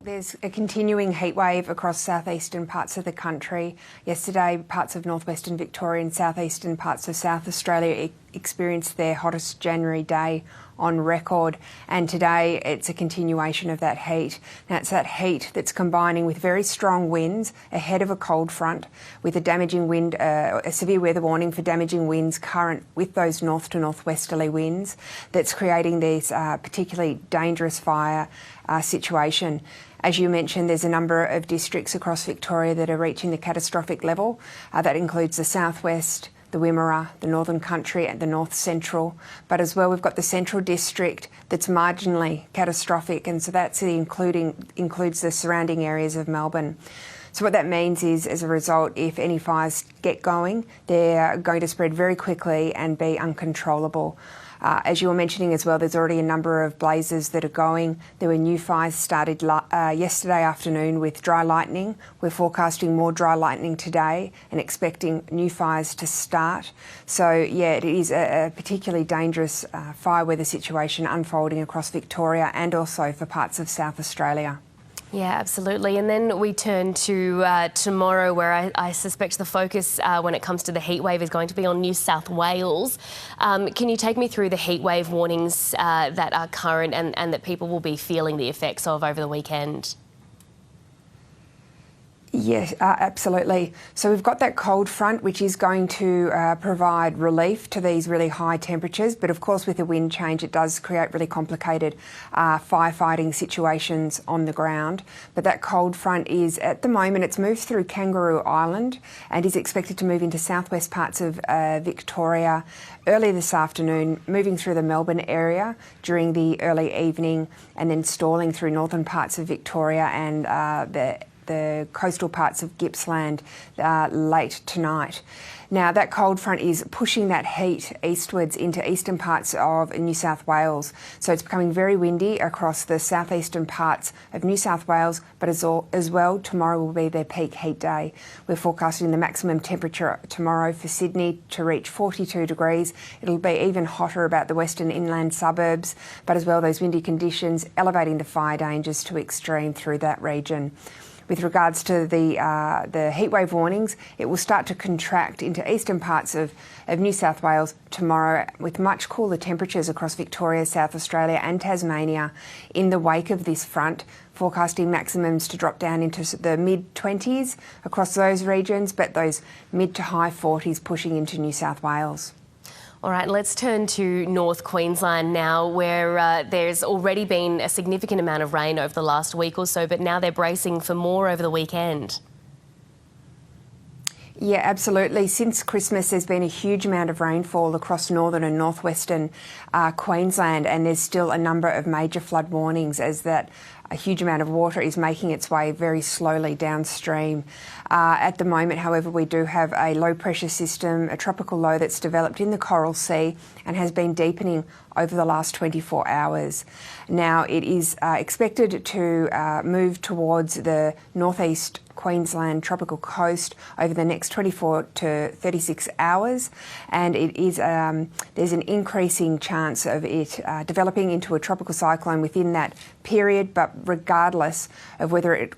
There's a continuing heatwave across southeastern parts of the country. Yesterday, parts of northwestern Victoria and southeastern parts of South Australia experienced their hottest January day on record, and today it's a continuation of that heat. Now it's that heat that's combining with very strong winds ahead of a cold front, with a damaging wind, a severe weather warning for damaging winds current with those north to northwesterly winds, that's creating this particularly dangerous fire situation. As you mentioned, there's a number of districts across Victoria that are reaching the catastrophic level. That includes the southwest, the Wimmera, the Northern Country and the North Central, but as well we've got the Central District that's marginally catastrophic, and so that's includes the surrounding areas of Melbourne. So what that means is, as a result, if any fires get going, they're going to spread very quickly and be uncontrollable. As you were mentioning as well, there's already a number of blazes that are going. There were new fires started yesterday afternoon with dry lightning. We're forecasting more dry lightning today and expecting new fires to start. So yeah, it is a particularly dangerous fire weather situation unfolding across Victoria and also for parts of South Australia. Yeah, absolutely. And then we turn to tomorrow, where I suspect the focus when it comes to the heatwave is going to be on New South Wales. Can you take me through the heatwave warnings that are current and that people will be feeling the effects of over the weekend? Yes, absolutely. So we've got that cold front, which is going to provide relief to these really high temperatures. But of course, with the wind change, it does create really complicated firefighting situations on the ground. But that cold front is, at the moment, it's moved through Kangaroo Island and is expected to move into southwest parts of Victoria early this afternoon, moving through the Melbourne area during the early evening, and then stalling through northern parts of Victoria and the coastal parts of Gippsland late tonight. Now, that cold front is pushing that heat eastwards into eastern parts of New South Wales. So it's becoming very windy across the southeastern parts of New South Wales, but as well, tomorrow will be their peak heat day. We're forecasting the maximum temperature tomorrow for Sydney to reach 42 degrees. It'll be even hotter about the western inland suburbs, but as well, those windy conditions elevating the fire dangers to extreme through that region. With regards to the heatwave warnings, it will start to contract into eastern parts of New South Wales tomorrow, with much cooler temperatures across Victoria, South Australia and Tasmania in the wake of this front, forecasting maximums to drop down into the mid-20s across those regions, but those mid to high 40s pushing into New South Wales. All right, let's turn to North Queensland now, where there's already been a significant amount of rain over the last week or so, but now they're bracing for more over the weekend. Yeah, absolutely. Since Christmas, there's been a huge amount of rainfall across northern and northwestern Queensland, and there's still a number of major flood warnings as that a huge amount of water is making its way very slowly downstream. At the moment, however, we do have a low pressure system, a tropical low that's developed in the Coral Sea and has been deepening over the last 24 hours. Now, it is expected to move towards the northeast Queensland tropical coast over the next 24 to 36 hours, and it is there's an increasing chance of it developing into a tropical cyclone within that period. But regardless of whether it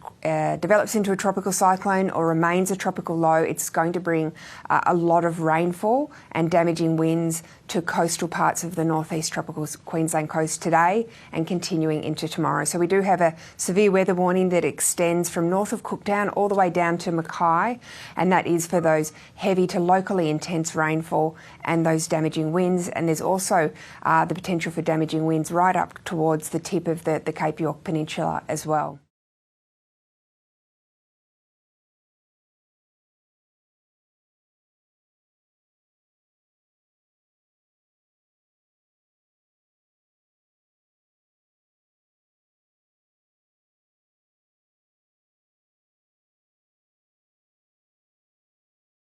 develops into a tropical cyclone or remains a tropical low, it's going to bring a lot of rainfall and damaging winds to coastal parts of the northeast tropical Queensland coast today and continuing into tomorrow. So we do have a severe weather warning that extends from north of Cooktown all the way down to Mackay, and that is for those heavy to locally intense rainfall and those damaging winds. And there's also the potential for damaging winds right up towards the tip of the Cape York Peninsula as well.